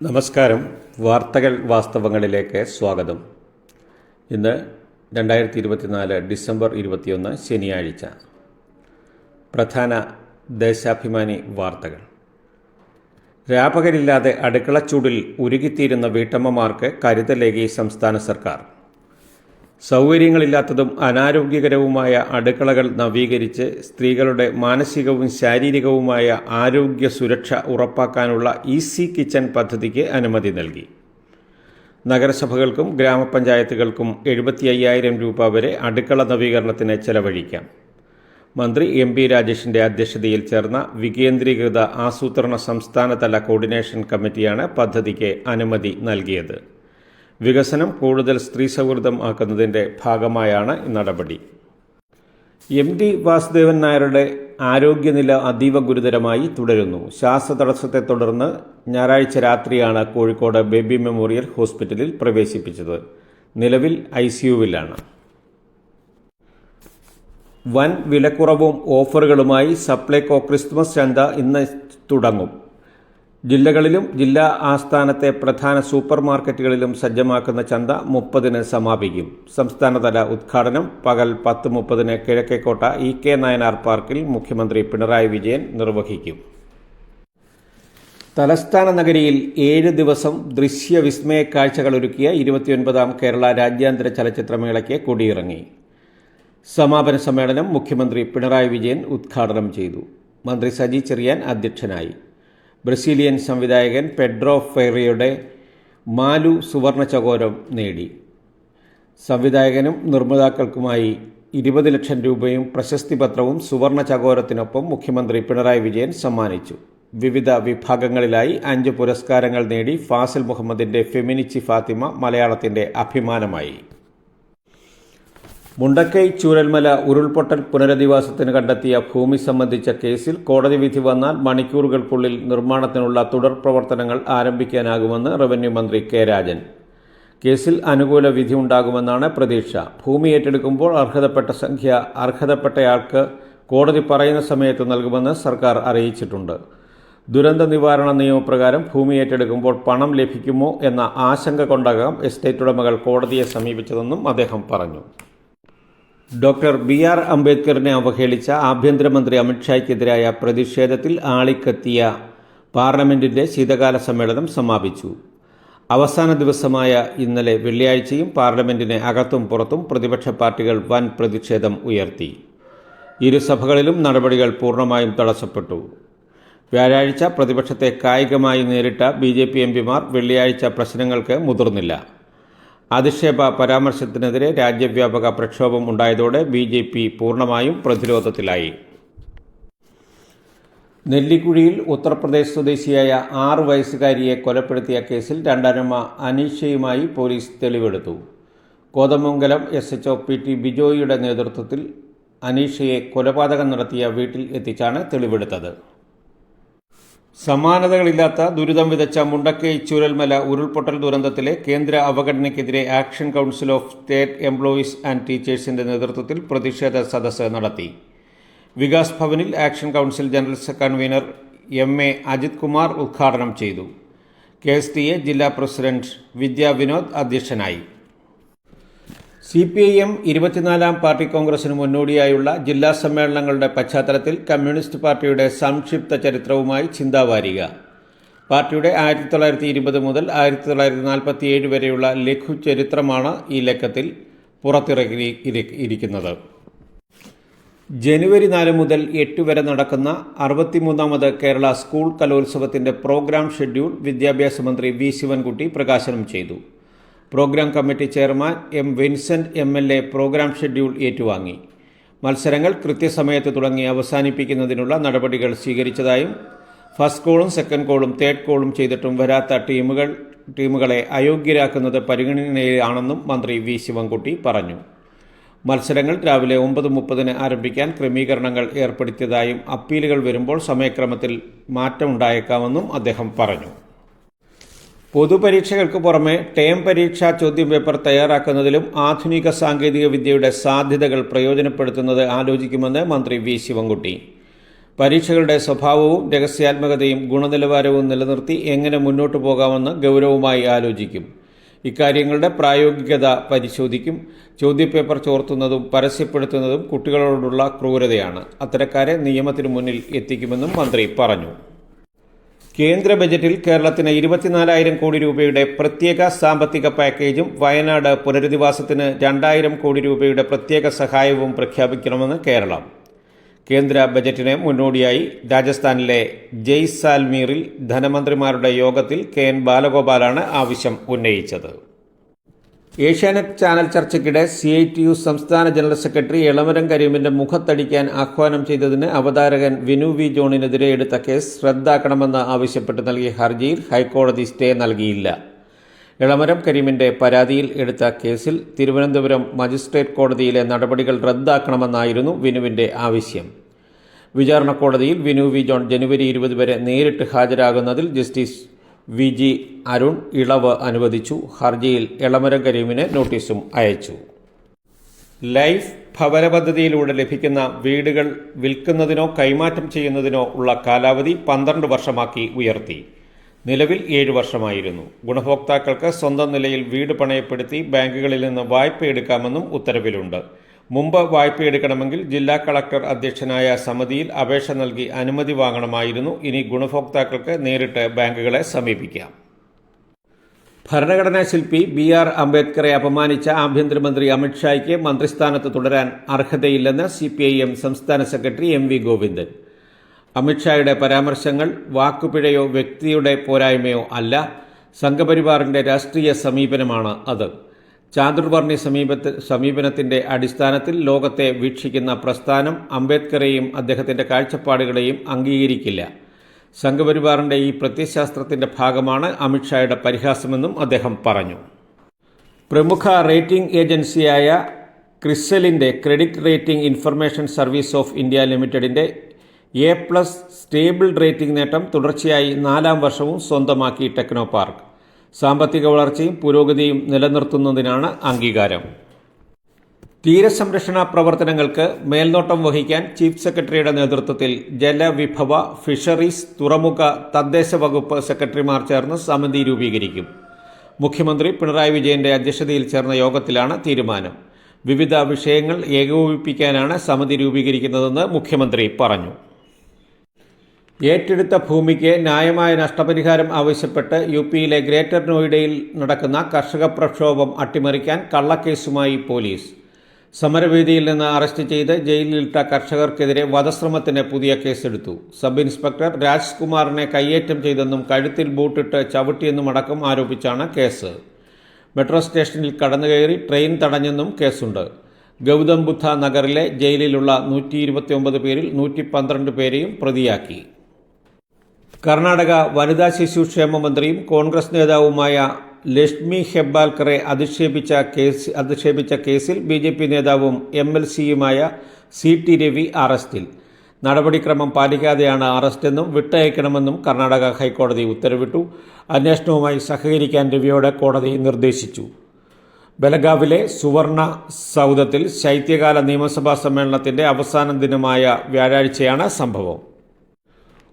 നമസ്കാരം. വാർത്തകൾ വാസ്തവങ്ങളിലേക്ക് സ്വാഗതം. ഇന്ന് 2024 ഡിസംബർ 21 ശനിയാഴ്ച. പ്രധാന ദേശാഭിമാനി വാർത്തകൾ. രാപകലില്ലാതെ അടുക്കളച്ചൂടിൽ ഉരുകിത്തീരുന്ന വീട്ടമ്മമാർക്ക് കരുതലേകി സംസ്ഥാന സർക്കാർ. സൗകര്യങ്ങളില്ലാത്തതും അനാരോഗ്യകരവുമായ അടുക്കളകൾ നവീകരിച്ച് സ്ത്രീകളുടെ മാനസികവും ശാരീരികവുമായ ആരോഗ്യ സുരക്ഷ ഉറപ്പാക്കാനുള്ള ഈസി കിച്ചൺ പദ്ധതിക്ക് അനുമതി നൽകി. നഗരസഭകൾക്കും ഗ്രാമപഞ്ചായത്തുകൾക്കും 75,000 രൂപ വരെ അടുക്കള നവീകരണത്തിന് ചെലവഴിക്കാം. മന്ത്രി എം പി രാജേഷിന്റെ അധ്യക്ഷതയിൽ ചേർന്ന വികേന്ദ്രീകൃത ആസൂത്രണ സംസ്ഥാനതല കോർഡിനേഷൻ കമ്മിറ്റിയാണ് പദ്ധതിക്ക് അനുമതി നൽകിയത്. വികസനം കൂടുതൽ സ്ത്രീ സൗഹൃദം ആക്കുന്നതിൻ്റെ ഭാഗമായാണ് നടപടി. എം.ടി. വാസുദേവൻ നായരുടെ ആരോഗ്യനില അതീവ ഗുരുതരമായി തുടരുന്നു. ശ്വാസതടസ്സത്തെ തുടർന്ന് ഞായറാഴ്ച രാത്രിയാണ് കോഴിക്കോട് ബേബി മെമ്മോറിയൽ ഹോസ്പിറ്റലിൽ പ്രവേശിപ്പിച്ചത്. നിലവിൽ ICUവിലാണ്. വൻ വിലക്കുറവും ഓഫറുകളുമായി സപ്ലൈകോ ക്രിസ്മസ് ചന്ത ഇന്ന് തുടങ്ങും. ജില്ലകളിലും ജില്ലാ ആസ്ഥാനത്തെ പ്രധാന സൂപ്പർ മാർക്കറ്റുകളിലും സജ്ജമാക്കുന്ന ചന്ത 30-ന് സമാപിക്കും. സംസ്ഥാനതല ഉദ്ഘാടനം പകൽ 10:30-ന് കിഴക്കേക്കോട്ട EK നായനാർ പാർക്കിൽ മുഖ്യമന്ത്രി പിണറായി വിജയൻ നിർവഹിക്കും. തലസ്ഥാന നഗരിയിൽ 7 ദിവസം ദൃശ്യവിസ്മയ കാഴ്ചകളൊരുക്കിയ 29ാം കേരള രാജ്യാന്തര ചലച്ചിത്രമേളയ്ക്ക് കൊടിയിറങ്ങി. സമാപന സമ്മേളനം മുഖ്യമന്ത്രി പിണറായി വിജയൻ ഉദ്ഘാടനം ചെയ്തു. മന്ത്രി സജി ചെറിയാൻ അധ്യക്ഷനായി. ബ്രസീലിയൻ സംവിധായകൻ പെഡ്രോ ഫെറിയുടെ മാലു സുവർണ ചകോരം നേടി. സംവിധായകനും നിർമ്മാതാക്കൾക്കുമായി 20 ലക്ഷം രൂപയും പ്രശസ്തി പത്രവും സുവർണ ചകോരത്തിനൊപ്പം മുഖ്യമന്ത്രി പിണറായി വിജയൻ സമ്മാനിച്ചു. വിവിധ വിഭാഗങ്ങളിലായി 5 പുരസ്കാരങ്ങൾ നേടി ഫാസിൽ മുഹമ്മദിന്റെ ഫെമിനിച്ചി ഫാത്തിമ മലയാളത്തിന്റെ അഭിമാനമായി. മുണ്ടക്കൈ ചൂരൽമല ഉരുൾപൊട്ടൽ പുനരധിവാസത്തിന് കണ്ടെത്തിയ ഭൂമി സംബന്ധിച്ച കേസിൽ കോടതി വിധി വന്നാൽ മണിക്കൂറുകൾക്കുള്ളിൽ നിർമ്മാണത്തിനുള്ള തുടർ പ്രവർത്തനങ്ങൾ ആരംഭിക്കാനാകുമെന്ന് റവന്യൂ മന്ത്രി കെ രാജൻ. കേസിൽ അനുകൂല വിധി ഉണ്ടാകുമെന്നാണ് പ്രതീക്ഷ. ഭൂമി ഏറ്റെടുക്കുമ്പോൾ അർഹതപ്പെട്ട സംഖ്യ അർഹതപ്പെട്ടയാൾക്ക് കോടതി പറയുന്ന സമയത്ത് നൽകുമെന്ന് സർക്കാർ അറിയിച്ചിട്ടുണ്ട്. ദുരന്ത നിവാരണ നിയമപ്രകാരം ഭൂമി ഏറ്റെടുക്കുമ്പോൾ പണം ലഭിക്കുമോ എന്ന ആശങ്ക കൊണ്ടാകാം എസ്റ്റേറ്റ് ഉടമകൾ കോടതിയെ സമീപിച്ചതെന്നും അദ്ദേഹം പറഞ്ഞു. ഡോക്ടർ BR അംബേദ്കറിനെ അവഹേളിച്ച ആഭ്യന്തരമന്ത്രി അമിത്ഷായ്ക്കെതിരായ പ്രതിഷേധത്തിൽ ആളിക്കത്തിയ പാർലമെന്റിന്റെ ശീതകാല സമ്മേളനം സമാപിച്ചു. അവസാന ദിവസമായ ഇന്നലെ വെള്ളിയാഴ്ചയും പാർലമെന്റിന് അകത്തും പുറത്തും പ്രതിപക്ഷ പാർട്ടികൾ വൻ പ്രതിഷേധം ഉയർത്തി. ഇരുസഭകളിലും നടപടികൾ പൂർണ്ണമായും തടസ്സപ്പെട്ടു. വ്യാഴാഴ്ച പ്രതിപക്ഷത്തെ കായികമായി നേരിട്ട BJP MPമാർ വെള്ളിയാഴ്ച പ്രശ്നങ്ങൾക്ക് മുതിർന്നില്ല. അധിക്ഷേപ പരാമർശത്തിനെതിരെ രാജ്യവ്യാപക പ്രക്ഷോഭം ഉണ്ടായതോടെ BJP പൂർണ്ണമായും പ്രതിരോധത്തിലായി. നെല്ലിക്കുഴിയിൽ ഉത്തർപ്രദേശ് സ്വദേശിയായ 6 വയസ്സുകാരിയെ കൊലപ്പെടുത്തിയ കേസിൽ രണ്ടാനമ്മ അനീഷയുമായി പോലീസ് തെളിവെടുത്തു. കോതമംഗലം SHO PT ബിജോയിയുടെ നേതൃത്വത്തിൽ അനീഷയെ കൊലപാതകം നടത്തിയ വീട്ടിൽ എത്തിച്ചാണ് തെളിവെടുത്തത്. സമാനതകളില്ലാത്ത ദുരിതം വിതച്ച മുണ്ടക്കൈ ചൂരൽമല ഉരുൾപൊട്ടൽ ദുരന്തത്തിലെ കേന്ദ്ര അവഗണനയ്ക്കെതിരെ action council of state employees and ടീച്ചേഴ്സിന്റെ നേതൃത്വത്തിൽ പ്രതിഷേധ സദസ്സ് നടത്തി. വികാസ് ഭവനിൽ action council general convener MA Ajith Kumar ഉദ്ഘാടനം ചെയ്തു. KSTA ജില്ലാ പ്രസിഡന്റ് വിദ്യാ വിനോദ് അധ്യക്ഷനായി. CPIM 24ാം പാർട്ടി കോൺഗ്രസിന് മുന്നോടിയായുള്ള ജില്ലാ സമ്മേളനങ്ങളുടെ പശ്ചാത്തലത്തിൽ കമ്മ്യൂണിസ്റ്റ് പാർട്ടിയുടെ സംക്ഷിപ്ത ചരിത്രവുമായി ചിന്താവാരിക. പാർട്ടിയുടെ 1920 മുതൽ 1947 വരെയുള്ള ലഘു ചരിത്രമാണ് ഈ ലക്കത്തിൽ പുറത്തിറക്കിയിരിക്കുന്നത്. ജനുവരി 4 മുതൽ 8 വരെ നടക്കുന്ന 63ാമത് കേരള സ്കൂൾ കലോത്സവത്തിന്റെ പ്രോഗ്രാം ഷെഡ്യൂൾ വിദ്യാഭ്യാസ മന്ത്രി V. ശിവൻകുട്ടി പ്രകാശനം ചെയ്തു. Programme committee chairman M. Vincent MLA programme schedule ഏറ്റുവാങ്ങി. മത്സരങ്ങൾ കൃത്യസമയത്ത് തുടങ്ങി അവസാനിപ്പിക്കുന്നതിനുള്ള നടപടികൾ സ്വീകരിച്ചതായും ഫസ്റ്റ് കോളും സെക്കൻഡ് കോളും തേർഡ് കോളും ചെയ്തിട്ടും വരാത്ത ടീമുകളെ അയോഗ്യരാക്കുന്നത് പരിഗണനയിലാണെന്നും മന്ത്രി V. ശിവൻകുട്ടി പറഞ്ഞു. മത്സരങ്ങൾ രാവിലെ 9:30-ന് ആരംഭിക്കാൻ ക്രമീകരണങ്ങൾ ഏർപ്പെടുത്തിയതായും അപ്പീലുകൾ വരുമ്പോൾ സമയക്രമത്തിൽ മാറ്റമുണ്ടായേക്കാമെന്നും അദ്ദേഹം പറഞ്ഞു. പൊതുപരീക്ഷകൾക്ക് പുറമെ ടേം പരീക്ഷാ ചോദ്യപേപ്പർ തയ്യാറാക്കുന്നതിലും ആധുനിക സാങ്കേതിക വിദ്യയുടെ സാധ്യതകൾ പ്രയോജനപ്പെടുത്തുന്നത് ആലോചിക്കുമെന്ന് മന്ത്രി V. ശിവൻകുട്ടി. പരീക്ഷകളുടെ സ്വഭാവവും രഹസ്യാത്മകതയും ഗുണനിലവാരവും നിലനിർത്തി എങ്ങനെ മുന്നോട്ടു പോകാമെന്ന് ഗൗരവമായി ആലോചിക്കും. ഇക്കാര്യങ്ങളുടെ പ്രായോഗികത പരിശോധിക്കും. ചോദ്യപേപ്പർ ചോർത്തുന്നതും പരസ്യപ്പെടുത്തുന്നതും കുട്ടികളോടുള്ള ക്രൂരതയാണ്. അത്തരക്കാരെ നിയമത്തിനു മുന്നിൽ എത്തിക്കുമെന്നും മന്ത്രി പറഞ്ഞു. കേന്ദ്ര ബജറ്റിൽ കേരളത്തിന് 24,000 കോടി രൂപയുടെ പ്രത്യേക സാമ്പത്തിക പാക്കേജും വയനാട് പുനരധിവാസത്തിന് 2,000 കോടി രൂപയുടെ പ്രത്യേക സഹായവും പ്രഖ്യാപിക്കണമെന്ന് കേരളം. കേന്ദ്ര ബജറ്റിന് മുന്നോടിയായി രാജസ്ഥാനിലെ ജയ്സാൽമീറിൽ ധനമന്ത്രിമാരുടെ യോഗത്തിൽ കെ.എൻ. ബാലഗോപാലാണ് ആവശ്യം ഉന്നയിച്ചത്. ഏഷ്യാനെറ്റ് ചാനൽ ചർച്ചയ്ക്കിടെ CITU സംസ്ഥാന ജനറൽ സെക്രട്ടറി എളമരം കരീമിന്റെ മുഖത്തടിക്കാൻ ആഹ്വാനം ചെയ്തതിന് അവതാരകൻ വിനു വി. ജോണിനെതിരെ എടുത്ത കേസ് റദ്ദാക്കണമെന്ന് ആവശ്യപ്പെട്ട് നൽകിയ ഹർജിയിൽ ഹൈക്കോടതി സ്റ്റേ നൽകിയില്ല. എളമരം കരീമിന്റെ പരാതിയിൽ എടുത്ത കേസിൽ തിരുവനന്തപുരം മജിസ്ട്രേറ്റ് കോടതിയിലെ നടപടികൾ റദ്ദാക്കണമെന്നായിരുന്നു വിനുവിന്റെ ആവശ്യം. വിചാരണ കോടതിയിൽ വിനു വി. ജോൺ ജനുവരി 20 വരെ നേരിട്ട് ഹാജരാകുന്നതിൽ ജസ്റ്റിസ് VG അരുൺ ഇളവ് അനുവദിച്ചു. ഹർജിയിൽ എളമരം കരീമിന് നോട്ടീസും അയച്ചു. ലൈഫ് ഭവന പദ്ധതിയിലൂടെ ലഭിക്കുന്ന വീടുകൾ വിൽക്കുന്നതിനോ കൈമാറ്റം ചെയ്യുന്നതിനോ ഉള്ള കാലാവധി 12 വർഷമാക്കി ഉയർത്തി. നിലവിൽ 7 വർഷമായിരുന്നു. ഗുണഭോക്താക്കൾക്ക് സ്വന്തം നിലയിൽ വീട് പണയപ്പെടുത്തി ബാങ്കുകളിൽ നിന്ന് വായ്പയെടുക്കാമെന്നും ഉത്തരവിലുണ്ട്. മുമ്പ് വായ്പയെടുക്കണമെങ്കിൽ ജില്ലാ കളക്ടർ അധ്യക്ഷനായ സമിതിയിൽ അപേക്ഷ നൽകി അനുമതി വാങ്ങണമായിരുന്നു. ഇനി ഗുണഭോക്താക്കൾക്ക് നേരിട്ട് ബാങ്കുകളെ സമീപിക്കാം. ഭരണഘടനാ ശില്പി BR അംബേദ്കറെ അപമാനിച്ച ആഭ്യന്തരമന്ത്രി അമിത്ഷായ്ക്ക് മന്ത്രിസ്ഥാനത്ത് തുടരാൻ അർഹതയില്ലെന്ന് CPIM സംസ്ഥാന സെക്രട്ടറി MV ഗോവിന്ദൻ. അമിത്ഷായുടെ പരാമർശങ്ങൾ വാക്കുപിഴയോ വ്യക്തിയുടെ പോരായ്മയോ അല്ല, സംഘപരിവാറിന്റെ രാഷ്ട്രീയ സമീപനമാണ് അത്. ചാതുർവർണ്ണി സമീപനത്തിന്റെ അടിസ്ഥാനത്തിൽ ലോകത്തെ വീക്ഷിക്കുന്ന പ്രസ്ഥാനം അംബേദ്കറെയും അദ്ദേഹത്തിന്റെ കാഴ്ചപ്പാടുകളെയും അംഗീകരിക്കില്ല. സംഘപരിവാറിന്റെ ഈ പ്രത്യയശാസ്ത്രത്തിന്റെ ഭാഗമാണ് അമിത്ഷായുടെ പരിഹാസമെന്നും അദ്ദേഹം പറഞ്ഞു. പ്രമുഖ റേറ്റിംഗ് ഏജൻസിയായ ക്രിസലിന്റെ credit rating information service of India ലിമിറ്റഡിന്റെ A+ സ്റ്റേബിൾ റേറ്റിംഗ് നേട്ടം തുടർച്ചയായി 4ാം വർഷവും സ്വന്തമാക്കി ടെക്നോപാർക്ക്. സാമ്പത്തിക വളർച്ചയും പുരോഗതിയും നിലനിർത്തുന്നതിനാണ് അംഗീകാരം. തീരസംരക്ഷണ പ്രവർത്തനങ്ങൾക്ക് മേൽനോട്ടം വഹിക്കാൻ ചീഫ് സെക്രട്ടറിയുടെ നേതൃത്വത്തിൽ ജലവിഭവ, ഫിഷറീസ്, തുറമുഖ, തദ്ദേശ വകുപ്പ് സെക്രട്ടറിമാർ ചേർന്ന് സമിതി രൂപീകരിക്കും. മുഖ്യമന്ത്രി പിണറായി വിജയന്റെ അധ്യക്ഷതയിൽ ചേർന്ന യോഗത്തിലാണ് തീരുമാനം. വിവിധ വിഷയങ്ങൾ ഏകോപിപ്പിക്കാനാണ് സമിതി രൂപീകരിക്കുന്നതെന്ന് മുഖ്യമന്ത്രി പറഞ്ഞു. ഏറ്റെടുത്ത ഭൂമിക്ക് ന്യായമായ നഷ്ടപരിഹാരം ആവശ്യപ്പെട്ട് UPയിലെ ഗ്രേറ്റർ നോയിഡയിൽ നടക്കുന്ന കർഷക പ്രക്ഷോഭം അട്ടിമറിക്കാൻ കള്ളക്കേസുമായി പോലീസ്. സമരവേദിയിൽ നിന്ന് അറസ്റ്റ് ചെയ്ത് ജയിലിലിട്ട കർഷകർക്കെതിരെ വധശ്രമത്തിന് പുതിയ കേസെടുത്തു. സബ് ഇൻസ്പെക്ടർ രാജ്കുമാറിനെ കയ്യേറ്റം ചെയ്തെന്നും കഴുത്തിൽ ബൂട്ടിട്ട് ചവിട്ടിയെന്നുമടക്കം ആരോപിച്ചാണ് കേസ്. മെട്രോ സ്റ്റേഷനിൽ കടന്നുകയറി ട്രെയിൻ തടഞ്ഞെന്നും കേസുണ്ട്. ഗൗതം ബുദ്ധ നഗറിലെ ജയിലിലുള്ള 129 പേരിൽ 112 പേരെയും പ്രതിയാക്കി. കർണാടക വനിതാ ശിശുക്ഷേമ മന്ത്രിയും കോൺഗ്രസ് നേതാവുമായ ലക്ഷ്മി ഹെബ്ബാൽക്കറെ അധിക്ഷേപിച്ച കേസിൽ BJP നേതാവും MLCയുമായ CT രവി അറസ്റ്റിൽ. നടപടിക്രമം പാലിക്കാതെയാണ് അറസ്റ്റെന്നും വിട്ടയക്കണമെന്നും കർണാടക ഹൈക്കോടതി ഉത്തരവിട്ടു. അന്വേഷണവുമായി സഹകരിക്കാൻ രവിയോട് കോടതി നിർദ്ദേശിച്ചു. ബലഗാവിലെ സുവർണ സൗധത്തിൽ ശൈത്യകാല നിയമസഭാ സമ്മേളനത്തിന്റെ അവസാന ദിനമായ വ്യാഴാഴ്ചയാണ് സംഭവം.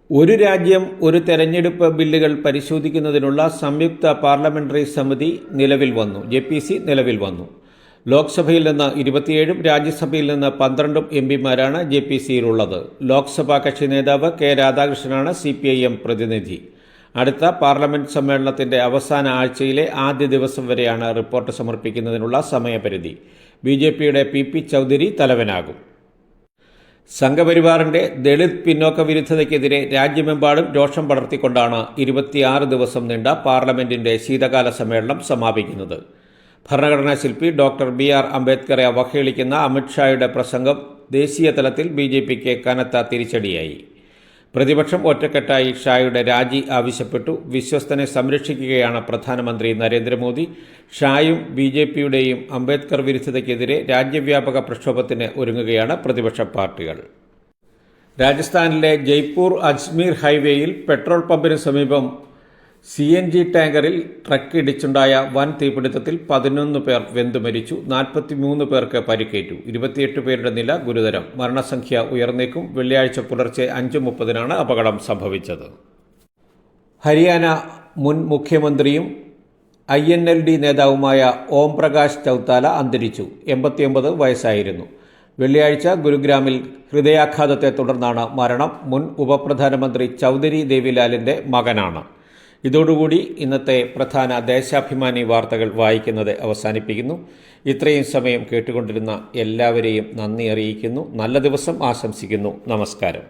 ഒരു രാജ്യം ഒരു തെരഞ്ഞെടുപ്പ് ബില്ലുകൾ പരിശോധിക്കുന്നതിനുള്ള സംയുക്ത പാർലമെന്ററി സമിതി നിലവിൽ വന്നു. JPC നിലവിൽ വന്നു. ലോക്സഭയിൽ നിന്ന് 27ഉം രാജ്യസഭയിൽ നിന്ന് 12ഉം MPമാരാണ് JPCയിലുള്ളത്. ലോക്സഭാ കക്ഷി നേതാവ് K. രാധാകൃഷ്ണനാണ് CPIM പ്രതിനിധി. അടുത്ത പാർലമെന്റ് സമ്മേളനത്തിന്റെ അവസാന ആഴ്ചയിലെ ആദ്യ ദിവസം വരെയാണ് റിപ്പോർട്ട് സമർപ്പിക്കുന്നതിനുള്ള സമയപരിധി. BJPയുടെ PP ചൌധരി തലവനാകും. സംഘപരിവാറിന്റെ ദളിത് പിന്നോക്ക വിരുദ്ധതയ്ക്കെതിരെ രാജ്യമെമ്പാടും രോഷം പടർത്തിക്കൊണ്ടാണ് 26 ദിവസം നീണ്ട പാർലമെന്റിന്റെ ശീതകാല സമ്മേളനം സമാപിക്കുന്നത്. ഭരണഘടനാ ശില്പി ഡോക്ടർ BR അംബേദ്കറെ അവഹേളിക്കുന്ന അമിത്ഷായുടെ പ്രസംഗം ദേശീയ തലത്തിൽ BJPക്ക് കനത്ത തിരിച്ചടിയായി. പ്രതിപക്ഷം ഒറ്റക്കെട്ടായി ഷായുടെ രാജി ആവശ്യപ്പെട്ടു. വിശ്വസ്തനെ സംരക്ഷിക്കുകയാണ് പ്രധാനമന്ത്രി നരേന്ദ്രമോദി. ഷായും BJPയുടെയും അംബേദ്കർ വിരുദ്ധതയ്ക്കെതിരെ രാജ്യവ്യാപക പ്രക്ഷോഭത്തിന് ഒരുങ്ങുകയാണ് പ്രതിപക്ഷ പാർട്ടികൾ. രാജസ്ഥാനിലെ ജയ്പൂർ അജ്മീർ ഹൈവേയിൽ പെട്രോൾ പമ്പിന് സമീപം CNG ടാങ്കറിൽ ട്രക്ക് ഇടിച്ചുണ്ടായ വൻ തീപിടുത്തത്തിൽ 11 പേർ വെന്തുമരിച്ചു. 43 പേർക്ക് പരിക്കേറ്റു. 28 പേരുടെ നില ഗുരുതരം. മരണസംഖ്യ ഉയർന്നേക്കും. വെള്ളിയാഴ്ച പുലർച്ചെ 5:30 അപകടം സംഭവിച്ചത്. ഹരിയാന മുൻ മുഖ്യമന്ത്രിയും INLD നേതാവുമായ ഓം പ്രകാശ് ചൗത്താല അന്തരിച്ചു. 89 വയസ്സായിരുന്നു. വെള്ളിയാഴ്ച ഗുരുഗ്രാമിൽ ഹൃദയാഘാതത്തെ തുടർന്നാണ് മരണം. മുൻ ഉപപ്രധാനമന്ത്രി ചൗധരി ദേവിലാലിൻ്റെ മകനാണ്. ഇതോടുകൂടി ഇന്നത്തെ പ്രധാന ദേശാഭിമാനി വാർത്തകൾ വായിക്കുന്നത് അവസാനിപ്പിക്കുന്നു. ഇത്രയും സമയം കേട്ടുകൊണ്ടിരുന്ന എല്ലാവരെയും നന്ദി അറിയിക്കുന്നു. നല്ല ദിവസം ആശംസിക്കുന്നു. നമസ്കാരം.